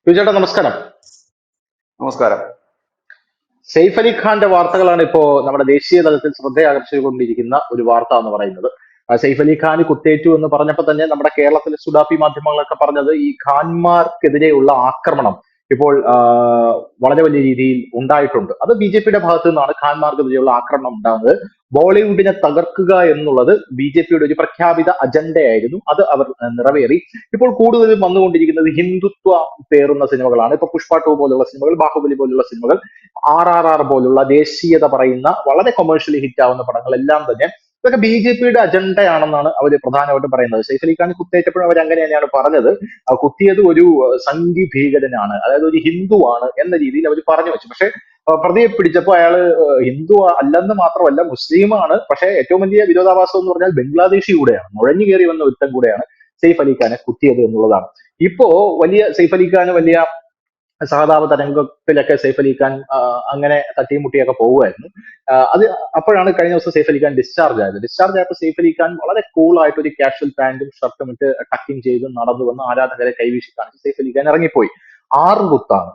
ചേട്ടാ നമസ്കാരം. നമസ്കാരം. സെയ്ഫ് അലി ഖാന്റെ വാർത്തകളാണ് ഇപ്പോ നമ്മുടെ ദേശീയ തലത്തിൽ ശ്രദ്ധയാകർഷിച്ചുകൊണ്ടിരിക്കുന്ന ഒരു വാർത്ത എന്ന് പറയുന്നത്. സെയ്ഫ് അലി ഖാൻ കുത്തേറ്റു എന്ന് പറഞ്ഞപ്പോൾ തന്നെ നമ്മുടെ കേരളത്തിലെ സുഡാപ്പി മാധ്യമങ്ങളൊക്കെ പറഞ്ഞത് ഈ ഖാൻമാർക്കെതിരെയുള്ള ആക്രമണം ഇപ്പോൾ വളരെ വലിയ രീതിയിൽ ഉണ്ടായിട്ടുണ്ട്. അത് ബി.ജെ.പിയുടെ ഭാഗത്തു നിന്നാണ് ഖാൻമാർക്കെതിരെയുള്ള ആക്രമണം ഉണ്ടാകുന്നത്. ബോളിവുഡിനെ തകർക്കുക എന്നുള്ളത് ബി.ജെ.പിയുടെ ഒരു പ്രഖ്യാപിത അജണ്ടയായിരുന്നു. അത് അവർ നിറവേറി. ഇപ്പോൾ കൂടുതലും വന്നുകൊണ്ടിരിക്കുന്നത് ഹിന്ദുത്വ പേറുന്ന സിനിമകളാണ്. ഇപ്പൊ പുഷ്പ 2 പോലുള്ള സിനിമകൾ, ബാഹുബലി പോലുള്ള സിനിമകൾ, RRR പോലുള്ള ദേശീയത പറയുന്ന വളരെ കൊമേഴ്ഷ്യലി ഹിറ്റ് ആവുന്ന പടങ്ങളെല്ലാം തന്നെ ഇതൊക്കെ ബി.ജെ.പിയുടെ അജണ്ടയാണെന്നാണ് അവർ പ്രധാനമായിട്ടും പറയുന്നത്. സെയ്ഫ് അലി ഖാൻ കുത്തേറ്റപ്പോഴും അവർ അങ്ങനെ തന്നെയാണ് പറഞ്ഞത്. കുത്തിയത് ഒരു സംഘി ഭീകരനാണ്, അതായത് ഒരു ഹിന്ദുവാണ് എന്ന രീതിയിൽ അവർ പറഞ്ഞു വെച്ചു. പക്ഷെ പ്രതിയെ പിടിച്ചപ്പോൾ അയാള് ഹിന്ദു അല്ലെന്ന് മാത്രമല്ല മുസ്ലിമാണ്. പക്ഷെ ഏറ്റവും വലിയ വിരോധാഭാസം എന്ന് പറഞ്ഞാൽ ബംഗ്ലാദേശി കൂടെയാണ്, നുഴഞ്ഞു കയറി വന്ന ഒരുത്തൻ കൂടെയാണ് സെയ്ഫ് അലി ഖാനെ കുത്തിയത് എന്നുള്ളതാണ്. ഇപ്പോ വലിയ സെയ്ഫ് അലി ഖാന് വലിയ സഹതാപ തരംഗത്തിലൊക്കെ സെയ്ഫ് അലി ഖാൻ അങ്ങനെ തട്ടിയും മുട്ടിയൊക്കെ പോവുമായിരുന്നു. അത് അപ്പോഴാണ് കഴിഞ്ഞ ദിവസം സെയ്ഫ് അലി ഖാൻ ഡിസ്ചാർജ് ആയത്. ഡിസ്ചാർജ് ആയപ്പോൾ സെയ്ഫ് അലി ഖാൻ വളരെ കൂൾ ആയിട്ട് ഒരു കാഷ്വൽ പാന്റും ഷർട്ടും ഇട്ട് ടക്കിങ് ചെയ്ത് നടന്നു വന്ന് ആരാധകരെ കൈവീശി കാണിച്ച് സെയ്ഫ് അലി ഖാൻ ഇറങ്ങിപ്പോയി. 6 കുത്താണ്.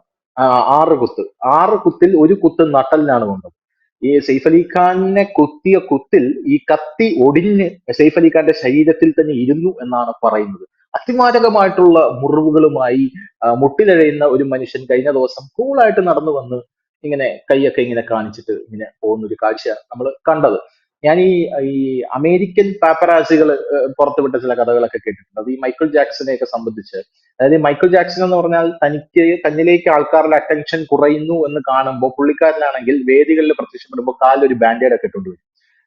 6 കുത്ത്. 6 കുത്തിൽ ഒരു കുത്ത് നട്ടലിനാണ് കൊണ്ടത്. ഈ സെയ്ഫ് അലി ഖാനെ കുത്തിയ കുത്തിൽ ഈ കത്തി ഒടിഞ്ഞ് സെയ്ഫ് അലി ഖാന്റെ ശരീരത്തിൽ തന്നെ ഇരുന്നു എന്നാണ് പറയുന്നത്. അതിമാരകമായിട്ടുള്ള മുറിവുകളുമായി മുട്ടിലഴയുന്ന ഒരു മനുഷ്യൻ കഴിഞ്ഞ ദിവസം കൂളായിട്ട് നടന്നു വന്ന് ഇങ്ങനെ കൈയൊക്കെ ഇങ്ങനെ കാണിച്ചിട്ട് ഇങ്ങനെ പോകുന്ന ഒരു കാഴ്ച നമ്മൾ കണ്ടത്. ഞാൻ ഈ ഈ അമേരിക്കൻ പാപ്പരാസികൾ പുറത്തുവിട്ട ചില കഥകളൊക്കെ കേട്ടിട്ടുണ്ട്. അത് ഈ മൈക്കിൾ ജാക്സനെ ഒക്കെ സംബന്ധിച്ച്. അതായത് മൈക്കിൾ ജാക്സൺ എന്ന് പറഞ്ഞാൽ തന്നിലേക്ക് ആൾക്കാരുടെ അറ്റൻഷൻ കുറയുന്നു എന്ന് കാണുമ്പോൾ പുള്ളിക്കാരനാണെങ്കിൽ വേദികളിൽ പ്രത്യക്ഷപ്പെടുമ്പോൾ കാലിലൊരു ബാൻഡേഡ് ഒക്കെ ഇട്ടുകൊണ്ട് വരും.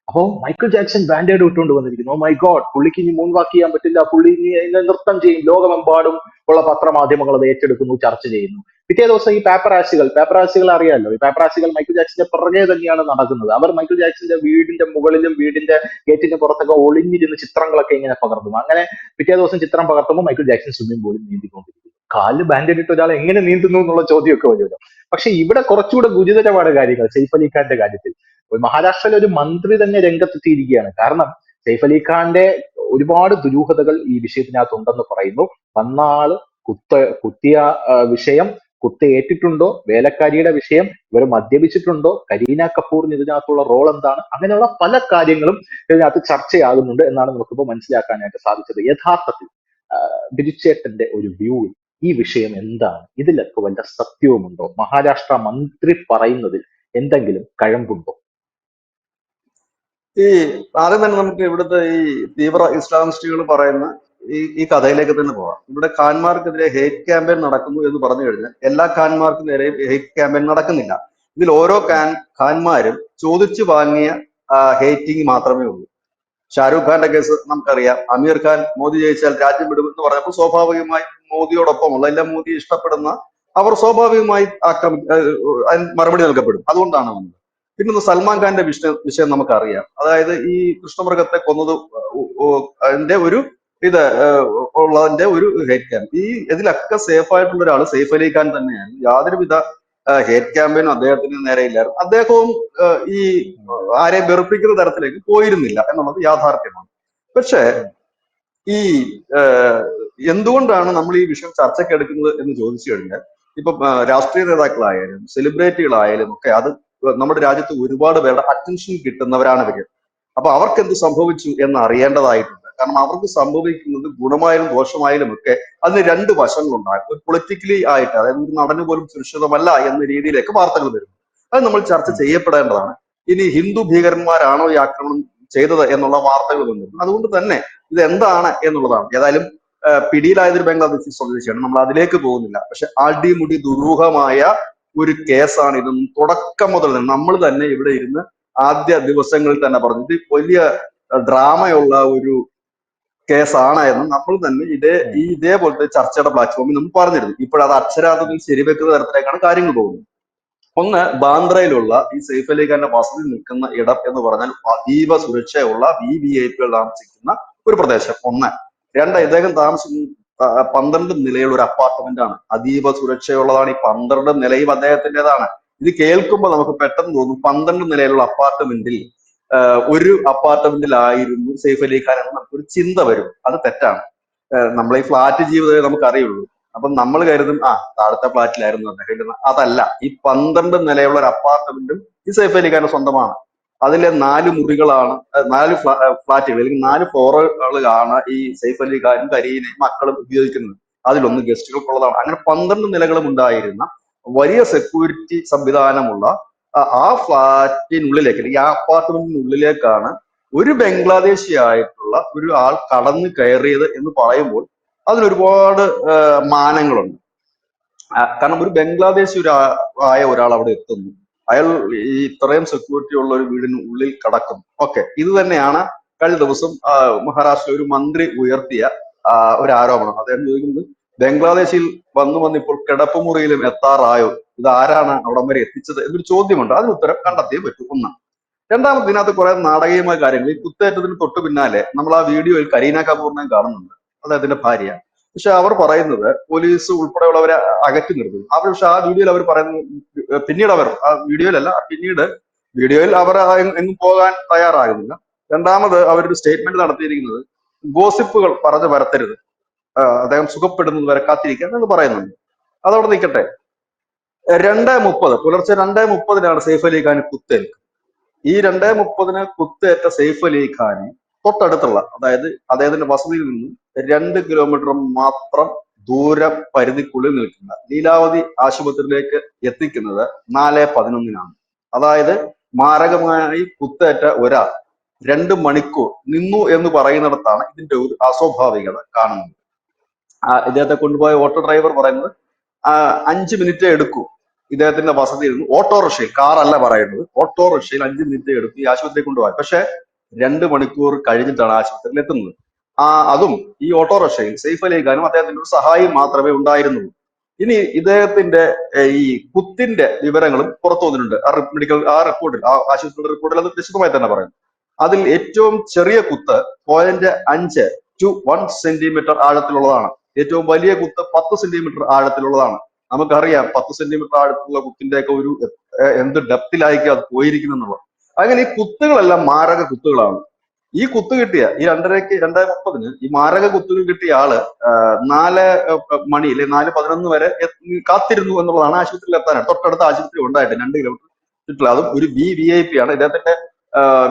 അപ്പോ മൈക്കിൾ ജാക്സൺ ബാൻഡേഡ് ഇട്ടുകൊണ്ട് വന്നിരിക്കുന്നു. ഓ മൈ ഗോഡ്, പുള്ളിക്ക് ഇനി മൂൺ വാക്ക് ചെയ്യാൻ പറ്റില്ല, പുള്ളി ഇനി നൃത്തം ചെയ്യും. ലോകമെമ്പാടും ഉള്ള പത്രമാധ്യമങ്ങൾ അത് ഏറ്റെടുക്കുന്നു, ചർച്ച ചെയ്യുന്നു. പിറ്റേ ദിവസം ഈ പാപ്പറാസികൾ അറിയാമല്ലോ, ഈ പാപ്പറാസികൾ മൈക്കിൾ ജാക്സന്റെ പിറകെ തന്നെയാണ് നടക്കുന്നത്. അവർ മൈക്കിൾ ജാക്സന്റെ വീടിന്റെ മുകളിലും വീടിന്റെ ഗേറ്റിന്റെ പുറത്തൊക്കെ ഒളിഞ്ഞിരുന്ന് ചിത്രങ്ങളൊക്കെ ഇങ്ങനെ പകർത്തും. അങ്ങനെ പിറ്റേ ദിവസം ചിത്രം പകർത്തുമ്പോൾ മൈക്കിൾ ജാക്സൺ സ്വിമ്മിംഗ് പൂളിൽ നീന്തിക്കൊണ്ടിരിക്കുന്നു. കാലിൽ ബാൻഡേഡ് ഇട്ട ഒരാൾ എങ്ങനെ നീന്തുന്നു എന്നുള്ള ചോദ്യമൊക്കെ വരുമല്ലോ. പക്ഷെ ഇവിടെ കുറച്ചുകൂടെ ഗുരുതരമാണ് കാര്യങ്ങൾ സെയ്ഫ് അലി ഖാന്റെ കാര്യത്തിൽ. മഹാരാഷ്ട്രയിലെ ഒരു മന്ത്രി തന്നെ രംഗത്തെത്തിയിരിക്കുകയാണ്. കാരണം സെയ്ഫ് അലി ഖാന്റെ ഒരുപാട് ദുരൂഹതകൾ ഈ വിഷയത്തിനകത്ത് ഉണ്ടെന്ന് പറയുന്നു. വന്ന ആള് കുത്തിയ വിഷയം, കുത്തേറ്റിട്ടുണ്ടോ, വേലക്കാരിയുടെ വിഷയം, ഇവർ മദ്യപിച്ചിട്ടുണ്ടോ, കരീന കപൂറിന് ഇതിനകത്തുള്ള റോൾ എന്താണ്, അങ്ങനെയുള്ള പല കാര്യങ്ങളും ഇതിനകത്ത് ചർച്ചയാകുന്നുണ്ട് എന്നാണ് നമുക്കിപ്പോൾ മനസ്സിലാക്കാനായിട്ട് സാധിച്ചത്. യഥാർത്ഥത്തിൽ ബിജുച്ചേട്ടന്റെ ഒരു വ്യൂവിൽ ഈ വിഷയം എന്താണ്? ഇതിലൊക്കെ വല്ല സത്യവുമുണ്ടോ? മഹാരാഷ്ട്ര മന്ത്രി പറയുന്നതിൽ എന്തെങ്കിലും കഴമ്പുണ്ടോ? ഈ ആദ്യം തന്നെ നമുക്ക് ഇവിടുത്തെ ഈ തീവ്ര ഇസ്ലാമിസ്റ്റുകൾ പറയുന്ന ഈ കഥയിലേക്ക് തന്നെ പോവാം. ഇവിടെ ഖാൻമാർക്കെതിരെ ഹേറ്റ് ക്യാമ്പയിൻ നടക്കുന്നു എന്ന് പറഞ്ഞു കഴിഞ്ഞാൽ എല്ലാ ഖാൻമാർക്കും നേരെയും ഹേറ്റ് ക്യാമ്പയിൻ നടക്കുന്നില്ല. ഇതിൽ ഓരോ ഖാൻമാരും ചോദിച്ചു വാങ്ങിയ ഹേറ്റിംഗ് മാത്രമേ ഉള്ളൂ. ഷാരൂഖ് ഖാന്റെ കേസ് നമുക്കറിയാം. അമീർ ഖാൻ മോദി ജയിച്ചാൽ രാജ്യം വിടുമെന്ന് പറഞ്ഞപ്പോൾ സ്വാഭാവികമായി മോദിയോടൊപ്പമുള്ള എല്ലാം മോദി ഇഷ്ടപ്പെടുന്ന അവർ സ്വാഭാവികമായി അതിന് മറുപടി നൽകപ്പെടും. അതുകൊണ്ടാണ് വന്നത്. പിന്നെ സൽമാൻ ഖാന്റെ വിഷയം നമുക്കറിയാം. അതായത് ഈ കൃഷ്ണമൃഗത്തെ കൊന്നത് അതിന്റെ ഒരു ഇത് ഉള്ളതിന്റെ ഒരു ഹേറ്റ് ക്യാമ്പ്. ഇതിലൊക്കെ സേഫ് ആയിട്ടുള്ള ഒരാൾ സെയ്ഫ് അലി ഖാൻ തന്നെയാണ്. യാതൊരുവിധ ഹേറ്റ് ക്യാമ്പയിനും അദ്ദേഹത്തിന് നേരെയില്ലായിരുന്നു. അദ്ദേഹവും ഈ ആരെയും വെറുപ്പിക്കുന്ന തരത്തിലേക്ക് പോയിരുന്നില്ല എന്നുള്ളത് യാഥാർത്ഥ്യമാണ്. പക്ഷേ ഈ എന്തുകൊണ്ടാണ് നമ്മൾ ഈ വിഷയം ചർച്ചയ്ക്ക് എടുക്കുന്നത് എന്ന് ചോദിച്ചു കഴിഞ്ഞാൽ, ഇപ്പൊ രാഷ്ട്രീയ നേതാക്കളായാലും സെലിബ്രിറ്റികളായാലും ഒക്കെ അത് നമ്മുടെ രാജ്യത്ത് ഒരുപാട് പേരുടെ അറ്റൻഷൻ കിട്ടുന്നവരാണ് ഇവര്. അപ്പൊ അവർക്ക് എന്ത് സംഭവിച്ചു എന്ന് അറിയേണ്ടതായിട്ടുണ്ട്. കാരണം അവർക്ക് സംഭവിക്കുന്നത് ഗുണമായാലും ദോഷമായാലും ഒക്കെ അതിന് 2 വശങ്ങളുണ്ടാകും. ഒരു പൊളിറ്റിക്കലി ആയിട്ട്, അതായത് ഒരു നടന് പോലും സുരക്ഷിതമല്ല എന്ന രീതിയിലേക്ക് വാർത്തകൾ വരുന്നു. അത് നമ്മൾ ചർച്ച ചെയ്യപ്പെടേണ്ടതാണ്. ഇനി ഹിന്ദു ഭീകരന്മാരാണോ ഈ ആക്രമണം ചെയ്തത് എന്നുള്ള വാർത്തകൾ വന്നിരുന്നു. അതുകൊണ്ട് തന്നെ ഇത് എന്താണ് എന്നുള്ളതാണ്. ഏതായാലും പിടിയിലായതൊരു ബംഗ്ലാദേശി സ്വദേശിയാണ്, നമ്മൾ അതിലേക്ക് പോകുന്നില്ല. പക്ഷെ അടിമുടി ദുരൂഹമായ ഒരു കേസാണ് ഇതൊന്നും. തുടക്കം മുതൽ നമ്മൾ തന്നെ ഇവിടെ ഇരുന്ന് ആദ്യ ദിവസങ്ങളിൽ തന്നെ പറഞ്ഞു ഇത് വലിയ ഡ്രാമയുള്ള ഒരു കേസാണ് എന്ന് നമ്മൾ തന്നെ ഇതേപോലത്തെ ചർച്ചയുടെ പ്ലാറ്റ്ഫോമിൽ നമ്മൾ പറഞ്ഞിരുന്നു. ഇപ്പോഴത് അക്ഷരാർത്ഥത്തിൽ ശരിവെക്കുന്ന തരത്തിലേക്കാണ് കാര്യങ്ങൾ പോകുന്നത്. ഒന്ന്, ബാന്ദ്രയിലുള്ള ഈ സെയ്ഫ് അലി ഖാന്റെ വസതി നിൽക്കുന്ന ഇടം എന്ന് പറഞ്ഞാൽ അതീവ സുരക്ഷയുള്ള VVIP താമസിക്കുന്ന ഒരു പ്രദേശം. ഒന്ന്. രണ്ട്, ഇദ്ദേഹം താമസിക്കുന്ന 12 നിലയുള്ള ഒരു അപ്പാർട്ട്മെന്റ് ആണ്. അതീവ സുരക്ഷയുള്ളതാണ്. ഈ 12 നിലയും അദ്ദേഹത്തിൻ്റെതാണ്. ഇത് കേൾക്കുമ്പോൾ നമുക്ക് പെട്ടെന്ന് തോന്നും 12 നിലയിലുള്ള അപ്പാർട്ട്മെന്റിൽ ഒരു അപ്പാർട്ട്മെന്റിലായിരുന്നു സെയ്ഫ് അലി ഖാൻ എന്ന് നമുക്കൊരു ചിന്ത വരും. അത് തെറ്റാണ്. നമ്മളെ ഈ ഫ്ലാറ്റ് ജീവിതമേ നമുക്ക് അറിയുള്ളൂ. അപ്പം നമ്മൾ കരുതും താഴത്തെ ഫ്ലാറ്റിലായിരുന്നു അദ്ദേഹം ഇരുന്നത്. അതല്ല, ഈ 12 നിലയുള്ള ഒരു അപ്പാർട്ട്മെന്റും ഈ സൈഫ് അലി ഖാന്റെ സ്വന്തമാണ്. അതിലെ 4 മുറികളാണ്, 4 ഫ്ലാറ്റുകൾ അല്ലെങ്കിൽ 4 ഫ്ലോറുകളാണ് ഈ സൈഫ് അലി ഖാനും കരീനയും മക്കളും ഉപയോഗിക്കുന്നത്. അതിലൊന്ന് ഗസ്റ്റുകൾക്കുള്ളതാണ്. അങ്ങനെ 12 നിലകളും ഉണ്ടായിരുന്ന വലിയ സെക്യൂരിറ്റി സംവിധാനമുള്ള ആ ഫ്ലാറ്റിനുള്ളിലേക്ക് അല്ലെങ്കിൽ ആ അപ്പാർട്ട്മെന്റിനുള്ളിലേക്കാണ് ഒരു ബംഗ്ലാദേശി ആയിട്ടുള്ള ഒരു ആൾ കടന്നു കയറിയത് എന്ന് പറയുമ്പോൾ അതിനൊരുപാട് മാനങ്ങളുണ്ട്. കാരണം ഒരു ബംഗ്ലാദേശി ആയ ഒരാൾ അവിടെ എത്തുന്നു, അയാൾ ഈ ഇത്രയും സെക്യൂരിറ്റി ഉള്ള ഒരു വീടിന് ഉള്ളിൽ കടക്കുന്നു. ഓക്കെ, ഇത് തന്നെയാണ് കഴിഞ്ഞ ദിവസം മഹാരാഷ്ട്ര ഒരു മന്ത്രി ഉയർത്തിയ ഒരു ആരോപണം. അദ്ദേഹം ചോദിക്കുന്നത്, ബംഗ്ലാദേശിൽ വന്ന് ഇപ്പോൾ കിടപ്പുമുറിയിലും എത്താറായോ, ഇത് ആരാണ് അവിടം വരെ എത്തിച്ചത് എന്നൊരു ചോദ്യമുണ്ട്. അതിന് ഉത്തരം കണ്ടെത്തിയേ പറ്റൂ. ഒന്ന്. രണ്ടാമത്, ഇതിനകത്ത് കുറെ നാടകീയമായ കാര്യങ്ങൾ. ഈ കുത്തേറ്റത്തിന് തൊട്ടു പിന്നാലെ നമ്മൾ ആ വീഡിയോയിൽ കരീന കപൂറിനെ കാണുന്നുണ്ട്, അദ്ദേഹത്തിന്റെ ഭാര്യ. പക്ഷെ അവർ പറയുന്നത് പോലീസ് ഉൾപ്പെടെയുള്ളവരെ അകറ്റി നിർത്തുന്നു. പക്ഷെ ആ വീഡിയോയിൽ അവർ പറയുന്നത്, പിന്നീട് അവർ ആ വീഡിയോയിലല്ല, പിന്നീട് വീഡിയോയിൽ അവർ എങ്ങും പോകാൻ തയ്യാറാകുന്നില്ല. രണ്ടാമത് അവരൊരു സ്റ്റേറ്റ്മെന്റ് നടത്തിയിരിക്കുന്നത്, ഗോസിപ്പുകൾ പറഞ്ഞു വരത്തരുത്, അദ്ദേഹം സുഖപ്പെടുന്നത് വരെ കാത്തിരിക്കാൻ എന്ന് പറയുന്നുണ്ട്. അതവിടെ നിൽക്കട്ടെ. 2:30 പുലർച്ചെ 2:30 സൈഫ് അലി ഖാൻ കുത്തേൽക്കുന്നത്. ഈ 2:30 കുത്തേറ്റ സൈഫ് അലി ഖാന് തൊട്ടടുത്തുള്ള, അതായത് അദ്ദേഹത്തിന്റെ വസതിയിൽ നിന്നും 2 കിലോമീറ്റർ മാത്രം ദൂര പരിധിക്കുള്ളിൽ നിൽക്കുന്ന ലീലാവതി ആശുപത്രിയിലേക്ക് എത്തിക്കുന്നത് 4:11 അതായത് മാരകമായി കുത്തേറ്റ ഒരാൾ 2 മണിക്കൂർ നിന്നു എന്ന് പറയുന്നിടത്താണ് ഇതിന്റെ ഒരു അസ്വാഭാവികത കാണുന്നത്. ഇദ്ദേഹത്തെ കൊണ്ടുപോയ ഓട്ടോ ഡ്രൈവർ പറയുന്നത് 5 മിനിറ്റേ എടുക്കൂ ഇദ്ദേഹത്തിന്റെ വസതിയിൽ നിന്ന് ഓട്ടോറിക്ഷയിൽ, കാറല്ല പറയുന്നത്, ഓട്ടോറിക്ഷയിൽ 5 മിനിറ്റ് എടുക്കും ഈ ആശുപത്രിയിൽ കൊണ്ടുപോകാൻ. പക്ഷെ 2 മണിക്കൂർ കഴിഞ്ഞിട്ടാണ് ആശുപത്രിയിൽ എത്തുന്നത്. അതും ഈ ഓട്ടോറിക്ഷയിൽ സൈഫ് അലി ഖാനും അദ്ദേഹത്തിന്റെ ഒരു സഹായി മാത്രമേ ഉണ്ടായിരുന്നുള്ളൂ. ഇനി ഇദ്ദേഹത്തിന്റെ ഈ കുത്തിന്റെ വിവരങ്ങളും പുറത്തു വന്നിട്ടുണ്ട്. റിപ്പോർട്ടിൽ, ആശുപത്രിയുടെ റിപ്പോർട്ടിൽ അത് വിശദമായി തന്നെ പറയുന്നു. അതിൽ ഏറ്റവും ചെറിയ കുത്ത് 0.5 to 1 സെന്റിമീറ്റർ ആഴത്തിലുള്ളതാണ്. ഏറ്റവും വലിയ കുത്ത് 10 സെന്റിമീറ്റർ ആഴത്തിലുള്ളതാണ്. നമുക്കറിയാം 10 സെന്റിമീറ്റർ ആഴത്തിലുള്ള കുത്തിന്റെയൊക്കെ ഒരു എന്ത് ഡെപ്തിലായിരിക്കും അത് പോയിരിക്കുന്നുള്ളത്. അങ്ങനെ ഈ കുത്തുകളെല്ലാം മാരക കുത്തുകളാണ്. ഈ കുത്ത് കിട്ടിയ ഈ 2:30 ഈ മാരക കുത്തുകൾ കിട്ടിയ ആള് 4 മണി അല്ലെ 4:11 വരെ കാത്തിരുന്നു എന്നുള്ളതാണ് ആശുപത്രിയിൽ എത്താനാണ്. തൊട്ടടുത്ത ആശുപത്രി ഉണ്ടായിട്ട് 2 കിലോമീറ്റർ ചുറ്റില്ല. അതും ഒരു VIP ആണ്. ഇദ്ദേഹത്തിന്റെ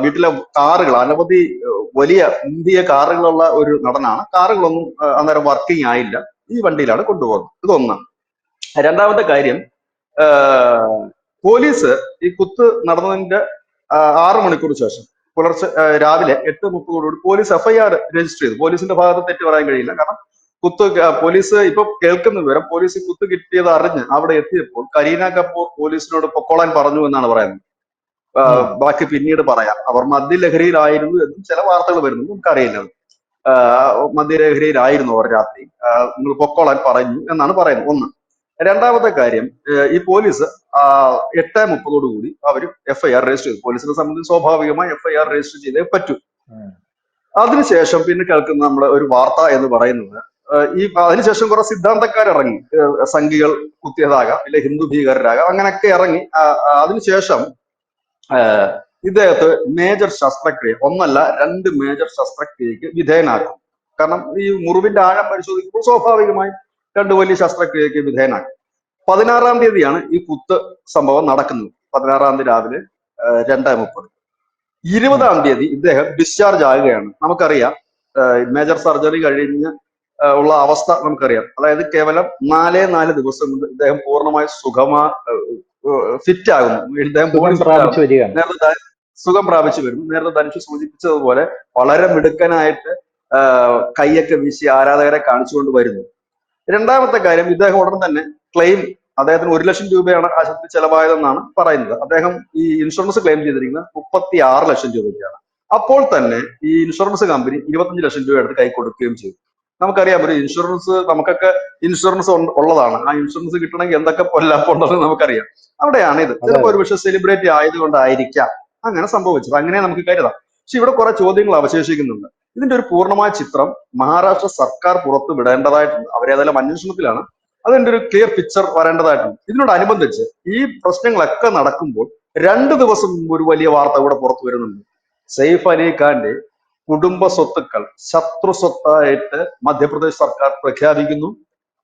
വീട്ടിലെ കാറുകൾ, അനവധി വലിയ മുന്തിയ കാറുകളുള്ള ഒരു നടനാണ്. കാറുകളൊന്നും അന്നേരം വർക്കിംഗ് ആയില്ല. ഈ വണ്ടിയിലാണ് കൊണ്ടുപോകുന്നത്. ഇതൊന്ന്. രണ്ടാമത്തെ കാര്യം, പോലീസ് ഈ കുത്ത് നടന്നതിന്റെ 6 മണിക്കൂർ ശേഷം പുലർച്ചെ രാവിലെ 8:30 പോലീസ് FIR രജിസ്റ്റർ ചെയ്തു. പോലീസിന്റെ ഭാഗത്ത് തെറ്റ് പറയാൻ കഴിയില്ല. കാരണം പോലീസ് ഇപ്പൊ കേൾക്കുന്ന വിവരം, പോലീസ് കുത്ത് കിട്ടിയത് അറിഞ്ഞ് അവിടെ എത്തിയപ്പോൾ കരീന കപൂർ പോലീസിനോട് പൊക്കോളാൻ പറഞ്ഞു എന്നാണ് പറയുന്നത്. ബാക്കി പിന്നീട് പറയാം. അവർ മദ്യലഹരിയിലായിരുന്നു എന്നും ചില വാർത്തകൾ വരുന്നു, നമുക്കറിയില്ല. മദ്യലഹരിയിലായിരുന്നു അവർ രാത്രി, നിങ്ങൾ പൊക്കോളാൻ പറഞ്ഞു എന്നാണ് പറയുന്നത്. ഒന്ന്. രണ്ടാമത്തെ കാര്യം, ഈ പോലീസ് 8:30 അവർ FIR രജിസ്റ്റർ ചെയ്തു. പോലീസിനെ സംബന്ധിച്ച് സ്വാഭാവികമായി FIR രജിസ്റ്റർ ചെയ്തേ പറ്റൂ. അതിനുശേഷം പിന്നെ കേൾക്കുന്ന നമ്മുടെ ഒരു വാർത്ത എന്ന് പറയുന്നത്, അതിനുശേഷം കുറെ സിദ്ധാന്തക്കാരിറങ്ങി, സംഘികൾ കുത്തിയതാകാം, ഇല്ലെ ഹിന്ദു ഭീകരരാകാം, അങ്ങനെയൊക്കെ ഇറങ്ങി. അതിനുശേഷം ഇദ്ദേഹത്തെ മേജർ ശസ്ത്രക്രിയ, 1 അല്ല 2 മേജർ ശസ്ത്രക്രിയക്ക് വിധേയനാക്കും. കാരണം ഈ മുറിവിന്റെ ആഴം പരിശോധിക്കുമ്പോൾ സ്വാഭാവികമായും 2 വലിയ ശസ്ത്രക്രിയക്ക് വിധേയനാക്കും. 16-ാം തീയതിയാണ് ഈ കുത്ത് സംഭവം നടക്കുന്നത്. 16-ാം തീയതി രാവിലെ 2:30. 20-ാം തീയതി ഇദ്ദേഹം ഡിസ്ചാർജ് ആകുകയാണ്. നമുക്കറിയാം മേജർ സർജറി കഴിഞ്ഞ് ഉള്ള അവസ്ഥ നമുക്കറിയാം. അതായത് കേവലം 4 ദിവസം കൊണ്ട് ഇദ്ദേഹം പൂർണ്ണമായി ഫിറ്റ് ആകുന്നു. ഇദ്ദേഹം സുഖം പ്രാപിച്ചു വരുന്നു. നേരത്തെ ധനുഷ് സൂചിപ്പിച്ചതുപോലെ വളരെ മിടുക്കനായിട്ട് കൈയൊക്കെ വീശി ആരാധകരെ കാണിച്ചുകൊണ്ട് വരുന്നു. രണ്ടാമത്തെ കാര്യം, ഇദ്ദേഹം ഉടൻ തന്നെ ക്ലെയിം, അദ്ദേഹത്തിന് 1 ലക്ഷം രൂപയാണ് ആശുപത്രി ചെലവായതെന്നാണ് പറയുന്നത്. അദ്ദേഹം ഈ ഇൻഷുറൻസ് ക്ലെയിം ചെയ്തിരിക്കുന്നത് 36 ലക്ഷം രൂപയ്ക്കാണ്. അപ്പോൾ തന്നെ ഈ ഇൻഷുറൻസ് കമ്പനി 25 ലക്ഷം രൂപ എടുത്ത് കൈ കൊടുക്കുകയും ചെയ്തു. നമുക്കറിയാം, ഒരു ഇൻഷുറൻസ്, നമുക്കൊക്കെ ഇൻഷുറൻസ് ഉള്ളതാണ്. ആ ഇൻഷുറൻസ് കിട്ടണമെങ്കിൽ എന്തൊക്കെ പൊല്ലാപ്പുണ്ടെന്ന് നമുക്കറിയാം. അവിടെയാണ് ഇത്. ചിലപ്പോൾ ഒരു പക്ഷെ സെലിബ്രിറ്റി ആയതുകൊണ്ടായിരിക്കാം അങ്ങനെ സംഭവിച്ചത്. അങ്ങനെ നമുക്ക് കരുതാം. പക്ഷെ ഇവിടെ കുറെ ചോദ്യങ്ങൾ അവശേഷിക്കുന്നുണ്ട്. ഇതിന്റെ ഒരു പൂർണ്ണമായ ചിത്രം മഹാരാഷ്ട്ര സർക്കാർ പുറത്തു വിടേണ്ടതായിട്ടുണ്ട്. അവരേതെല്ലാം അന്വേഷണത്തിലാണ്. അതിന്റെ ഒരു ക്ലിയർ പിക്ചർ വരേണ്ടതായിട്ടുണ്ട്. ഇതിനോടനുബന്ധിച്ച് ഈ പ്രശ്നങ്ങളൊക്കെ നടക്കുമ്പോൾ 2 ദിവസം മുമ്പ് ഒരു വലിയ വാർത്ത കൂടെ പുറത്തു വരുന്നുണ്ട്. സൈഫ് അലി ഖാന്റെ കുടുംബ സ്വത്തുക്കൾ ശത്രു സ്വത്തായിട്ട് മധ്യപ്രദേശ് സർക്കാർ പ്രഖ്യാപിക്കുന്നു.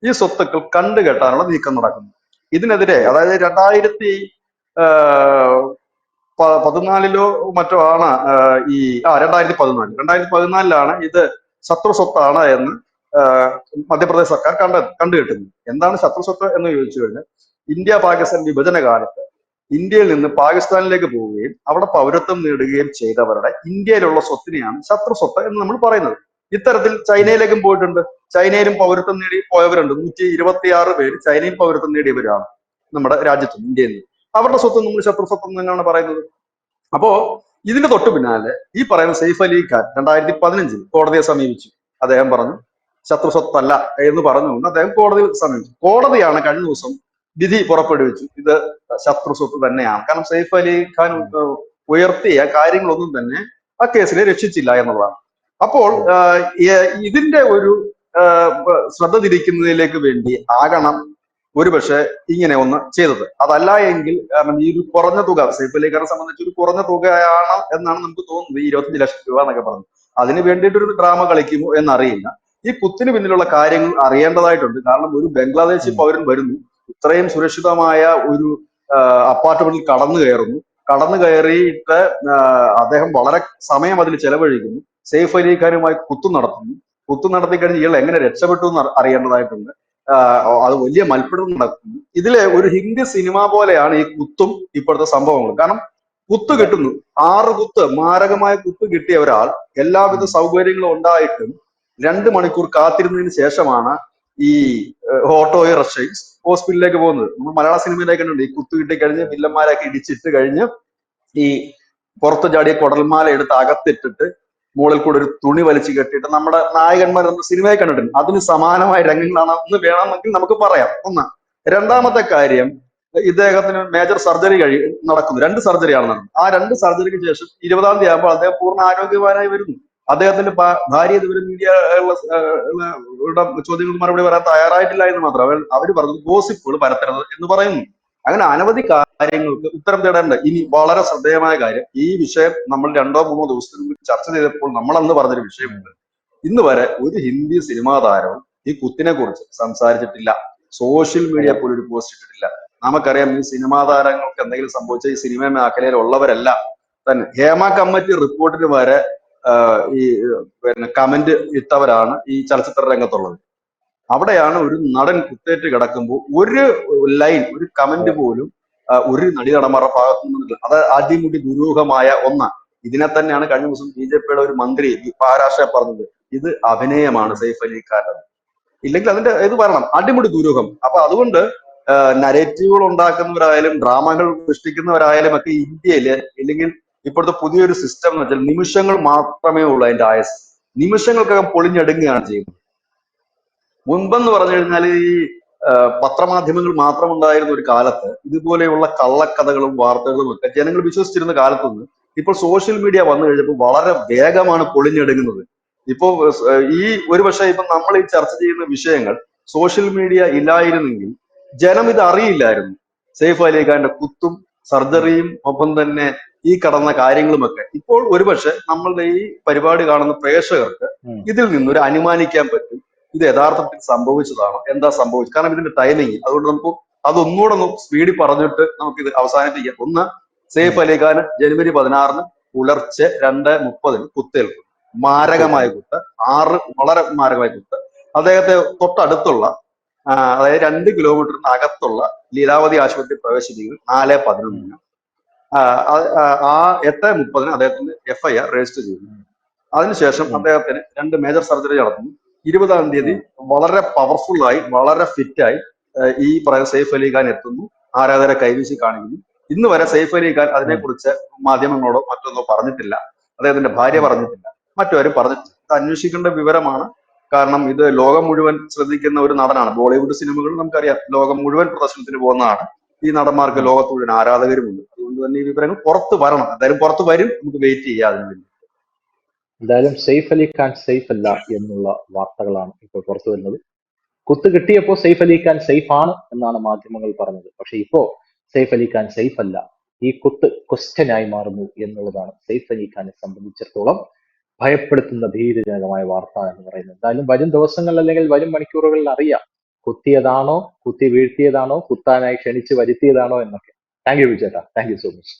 ഈ സ്വത്തുക്കൾ കണ്ടുകെട്ടാനുള്ള നീക്കം നടക്കുന്നു. ഇതിനെതിരെ അതായത് 2014 മറ്റോ ആണ് ഈ 2014 ഇത് ശത്രു സ്വത്താണ് എന്ന് മധ്യപ്രദേശ് സർക്കാർ കണ്ടുകെട്ടുന്നു. എന്താണ് ശത്രു സ്വത്ത് എന്ന് ചോദിച്ചു കഴിഞ്ഞാൽ, ഇന്ത്യ പാകിസ്ഥാൻ വിഭജന കാലത്ത് ഇന്ത്യയിൽ നിന്ന് പാകിസ്ഥാനിലേക്ക് പോവുകയും അവിടെ പൗരത്വം നേടുകയും ചെയ്തവരുടെ ഇന്ത്യയിലുള്ള സ്വത്തിനെയാണ് ശത്രു സ്വത്ത് എന്ന് നമ്മൾ പറയുന്നത്. ഇത്തരത്തിൽ ചൈനയിലേക്കും പോയിട്ടുണ്ട്. ചൈനയിലും പൗരത്വം നേടി പോയവരുണ്ട്. 126 പേര് ചൈനയിൽ പൗരത്വം നേടിയവരാണ് നമ്മുടെ രാജ്യത്ത്, ഇന്ത്യയിൽ നിന്ന്. അവരുടെ സ്വത്ത് നമ്മൾ ശത്രു സ്വത്ത് എന്ന് തന്നെയാണ് പറയുന്നത്. അപ്പോ ഇതിന് തൊട്ടു പിന്നാലെ ഈ പറയുന്ന സെയ്ഫ് അലി ഖാൻ 2015 കോടതിയെ സമീപിച്ചു. അദ്ദേഹം പറഞ്ഞു ശത്രു സ്വത്തല്ല എന്ന് പറഞ്ഞുകൊണ്ട് അദ്ദേഹം കോടതിയിൽ സമീപിച്ചു. കോടതിയാണ് കഴിഞ്ഞ ദിവസം വിധി പുറപ്പെടുവിച്ചു, ഇത് ശത്രു സ്വത്ത് തന്നെയാണ്. കാരണം സെയ്ഫ് അലി ഖാൻ ഉയർത്തിയ കാര്യങ്ങളൊന്നും തന്നെ ആ കേസിനെ രക്ഷിച്ചില്ല എന്നുള്ളതാണ്. അപ്പോൾ ഇതിന്റെ ഒരു ശ്രദ്ധ തിരിക്കുന്നതിലേക്ക് വേണ്ടി ആകണം ഒരുപക്ഷെ ഇങ്ങനെ ഒന്ന് ചെയ്തത്. അതല്ല എങ്കിൽ കാരണം ഈ ഒരു കുറഞ്ഞ തുക സെയ്ഫ് അലി ഖാനെ സംബന്ധിച്ച് ഒരു കുറഞ്ഞ തുകയാണ് എന്നാണ് നമുക്ക് തോന്നുന്നത്, 25 ലക്ഷം രൂപ എന്നൊക്കെ പറഞ്ഞു. അതിന് വേണ്ടിയിട്ടൊരു ഡ്രാമ കളിക്കുമോ എന്നറിയില്ല. ഈ കുത്തിന് പിന്നിലുള്ള കാര്യങ്ങൾ അറിയേണ്ടതായിട്ടുണ്ട്. കാരണം ഒരു ബംഗ്ലാദേശി പൗരൻ വരുന്നു, ഇത്രയും സുരക്ഷിതമായ ഒരു അപ്പാർട്ട്മെന്റിൽ കടന്നു കയറിയിട്ട് അദ്ദേഹം വളരെ സമയം അതിൽ ചെലവഴിക്കുന്നു. സെയ്ഫ് അലി ഖാനുമായി കുത്തു നടത്തി കഴിഞ്ഞ് ഇയാൾ എങ്ങനെ രക്ഷപ്പെട്ടു എന്ന് അറിയേണ്ടതായിട്ടുണ്ട്. അത് വലിയ മൽപ്പിടുത്തം നടക്കുന്നു. ഇതിലെ ഒരു ഹിന്ദി സിനിമ പോലെയാണ് ഈ കുത്തും ഇപ്പോഴത്തെ സംഭവങ്ങൾ. കാരണം കുത്തു കിട്ടുന്നു, 6 കുത്ത്, മാരകമായ കുത്ത് കിട്ടിയ ഒരാൾ എല്ലാവിധ സൗകര്യങ്ങളും ഉണ്ടായിട്ടും 2 മണിക്കൂർ കാത്തിരുന്നതിന് ശേഷമാണ് ഈ ഓട്ടോയെ റഷ് ഹോസ്പിറ്റലിലേക്ക് പോകുന്നത്. നമ്മൾ മലയാള സിനിമയിലേക്ക് കണ്ടുണ്ട്, ഈ കുത്തു കിട്ടിക്കഴിഞ്ഞ് വില്ലന്മാരൊക്കെ ഇടിച്ചിട്ട് കഴിഞ്ഞ് ഈ പുറത്ത് ചാടിയ കുടൽമാല എടുത്ത് അകത്തിട്ടിട്ട് മുകളിൽ കൂടെ ഒരു തുണി വലിച്ചു കെട്ടിയിട്ട് നമ്മുടെ നായകന്മാർ നമ്മൾ സിനിമയെ കണ്ടിട്ടുണ്ട്. അതിന് സമാനമായ രംഗങ്ങളാണ് എന്ന് വേണമെങ്കിൽ നമുക്ക് പറയാം. ഒന്ന്. രണ്ടാമത്തെ കാര്യം, ഇദ്ദേഹത്തിന് മേജർ സർജറി നടക്കുന്നു. 2 സർജറിയാണ് നടന്നത്. ആ 2 സർജറിക്ക് ശേഷം 20-ാം തീയതി ആകുമ്പോൾ അദ്ദേഹം പൂർണ്ണ ആരോഗ്യവാനായി വരുന്നു. അദ്ദേഹത്തിന്റെ ഭാര്യ ഇതുവരെ മീഡിയ ചോദ്യങ്ങൾക്ക് മറുപടി പറയാൻ തയ്യാറായിട്ടില്ല എന്ന് മാത്രം അവർ പറഞ്ഞത് ഗോസിപ്പുകൾ പരത്തരുത് എന്ന് പറയുന്നു. അങ്ങനെ അനവധി കാര്യങ്ങൾക്ക് ഉത്തരം തേടേണ്ട. ഇനി വളരെ ശ്രദ്ധേയമായ കാര്യം, ഈ വിഷയം നമ്മൾ 2-3 ദിവസത്തിന് മുമ്പ് ചർച്ച ചെയ്തപ്പോൾ നമ്മൾ അന്ന് പറഞ്ഞൊരു വിഷയമുണ്ട്. ഇന്ന് വരെ ഒരു ഹിന്ദി സിനിമാ താരവും ഈ കുത്തിനെ കുറിച്ച് സംസാരിച്ചിട്ടില്ല. സോഷ്യൽ മീഡിയ പോലും ഒരു പോസ്റ്റ് ഇട്ടിട്ടില്ല. നമുക്കറിയാം ഈ സിനിമാ താരങ്ങൾക്ക് എന്തെങ്കിലും സംഭവിച്ച ഈ സിനിമ മേഖലയിൽ ഉള്ളവരല്ല തന്നെ. ഹേമ കമ്മിറ്റി റിപ്പോർട്ടിന് വരെ ഈ കമന്റ് ഇട്ടവരാണ് ഈ ചലച്ചിത്ര രംഗത്തുള്ളത്. അവിടെയാണ് ഒരു നടൻ കുത്തേറ്റ് കിടക്കുമ്പോൾ ഒരു ലൈൻ, ഒരു കമന്റ് പോലും ഒരു നടന്മാരുടെ ഭാഗത്തു നിന്നില്ല. അത് അടിമുടി ദുരൂഹമായ ഒന്നാണ്. ഇതിനെ തന്നെയാണ് കഴിഞ്ഞ ദിവസം BJPയുടെ ഒരു മന്ത്രി മഹാരാഷ്ട്ര പറഞ്ഞത്, ഇത് അഭിനയമാണ് സെയ്ഫ് അലി ഖാൻ. ഇല്ലെങ്കിൽ അതിന്റെ ഇത് പറയണം, അടിമുടി ദുരൂഹം. അപ്പൊ അതുകൊണ്ട് നരേറ്റീവുകൾ ഉണ്ടാക്കുന്നവരായാലും ഡ്രാമകൾ സൃഷ്ടിക്കുന്നവരായാലും ഒക്കെ ഇന്ത്യയില്, ഇല്ലെങ്കിൽ ഇപ്പോഴത്തെ പുതിയൊരു സിസ്റ്റം എന്ന് വെച്ചാൽ നിമിഷങ്ങൾ മാത്രമേ ഉള്ളൂ അതിന്റെ ആയസ്. നിമിഷങ്ങൾക്കകം പൊളിഞ്ഞെടുങ്ങുകയാണ് ചെയ്യുന്നത്. മുൻപെന്ന് പറഞ്ഞു കഴിഞ്ഞാൽ ഈ പത്രമാധ്യമങ്ങൾ മാത്രം ഉണ്ടായിരുന്ന ഒരു കാലത്ത് ഇതുപോലെയുള്ള കള്ളക്കഥകളും വാർത്തകളും ഒക്കെ ജനങ്ങൾ വിശ്വസിച്ചിരുന്ന കാലത്തുനിന്ന് ഇപ്പോൾ സോഷ്യൽ മീഡിയ വന്നു കഴിഞ്ഞപ്പോൾ വളരെ വേഗമാണ് പൊളിഞ്ഞെടുങ്ങുന്നത്. ഇപ്പോ ഈ ഒരുപക്ഷെ ഇപ്പൊ നമ്മൾ ഈ ചർച്ച ചെയ്യുന്ന വിഷയങ്ങൾ സോഷ്യൽ മീഡിയ ഇല്ലായിരുന്നെങ്കിൽ ജനം ഇത് അറിയില്ലായിരുന്നു. സെയ്ഫ് അലി ഖാന്റെ കുത്തും സർജറിയും ഒപ്പം തന്നെ ഈ കടന്ന കാര്യങ്ങളുമൊക്കെ ഇപ്പോൾ ഒരുപക്ഷെ നമ്മളുടെ ഈ പരിപാടി കാണുന്ന പ്രേക്ഷകർക്ക് ഇതിൽ നിന്നൊരു അനുമാനിക്കാൻ പറ്റും, ഇത് യഥാർത്ഥത്തിൽ സംഭവിച്ചതാണോ, എന്താ സംഭവിച്ചത്. കാരണം ഇതിന്റെ ടൈമിങ്, അതുകൊണ്ട് നമുക്ക് അതൊന്നുകൂടെ ഒന്ന് സ്പീഡിൽ പറഞ്ഞിട്ട് നമുക്ക് ഇത് അവസാനിപ്പിക്കാം. ഒന്ന്, സെയ്ഫ് അലി ഖാൻ ജനുവരി 16 പുലർച്ചെ 2:30 കുത്തേൽക്കും. മാരകമായ കുത്ത്, 6 വളരെ മാരകമായ കുത്ത്. അദ്ദേഹത്തെ തൊട്ടടുത്തുള്ള അതായത് 2 കിലോമീറ്ററിന് അകത്തുള്ള ലീലാവതി ആശുപത്രി പ്രവേശിപ്പിക്കും 4:11. ആ 8:30 അദ്ദേഹത്തിന് FIR രജിസ്റ്റർ ചെയ്യുന്നു. അതിനുശേഷം അദ്ദേഹത്തിന് 2 മേജർ സർജറി നടത്തുന്നു. 20-ാം തീയതി വളരെ പവർഫുള്ളായി വളരെ ഫിറ്റായി ഈ പറയുന്ന സെയ്ഫ് അലി ഖാൻ എത്തുന്നു, ആരാധകരെ കൈവീശി കാണിക്കുന്നു. ഇന്ന് വരെ സെയ്ഫ് അലി ഖാൻ അതിനെക്കുറിച്ച് മാധ്യമങ്ങളോടോ മറ്റൊന്നോ പറഞ്ഞിട്ടില്ല, അദ്ദേഹത്തിന്റെ ഭാര്യ പറഞ്ഞിട്ടില്ല, മറ്റാരും പറഞ്ഞിട്ടില്ല. ഇത് അന്വേഷിക്കേണ്ട വിവരമാണ്. കാരണം ഇത് ലോകം മുഴുവൻ ശ്രദ്ധിക്കുന്ന ഒരു നടനാണ്. ബോളിവുഡ് സിനിമകൾ നമുക്കറിയാം ലോകം മുഴുവൻ പ്രദർശനത്തിന് പോകുന്നതാണ്. ഈ നടന്മാർക്ക് ലോകത്ത് മുഴുവൻ ആരാധകരുമുണ്ട്. അതുകൊണ്ട് തന്നെ ഈ വിവരങ്ങൾ പുറത്ത് വരണം. എന്തായാലും പുറത്ത് വരും, നമുക്ക് വെയിറ്റ് ചെയ്യാം അതിന് വേണ്ടി. എന്തായാലും സെയ്ഫ് അലി ഖാൻ സേഫ് അല്ല എന്നുള്ള വാർത്തകളാണ് ഇപ്പോൾ പുറത്തു വരുന്നത്. കുത്ത് കിട്ടിയപ്പോൾ സെയ്ഫ് അലി ഖാൻ സേഫ് ആണ് എന്നാണ് മാധ്യമങ്ങൾ പറഞ്ഞത്. പക്ഷെ ഇപ്പോ സെയ്ഫ് അലി ഖാൻ സേഫ് അല്ല, ഈ കുത്ത് ക്വസ്റ്റ്യനായി മാറുന്നു എന്നുള്ളതാണ് സെയ്ഫ് അലി ഖാനെ സംബന്ധിച്ചിടത്തോളം ഭയപ്പെടുത്തുന്ന ഭീതിജനകമായ വാർത്ത എന്ന് പറയുന്നത്. എന്തായാലും വരും ദിവസങ്ങളിൽ അല്ലെങ്കിൽ വരും മണിക്കൂറുകളിൽ അറിയാം കുത്തിയതാണോ, കുത്തി വീഴ്ത്തിയതാണോ, കുത്താനായി ക്ഷണിച്ചു വരുത്തിയതാണോ എന്നൊക്കെ. താങ്ക് യു വിജേട്ടാ, താങ്ക് യു സോ മച്ച്.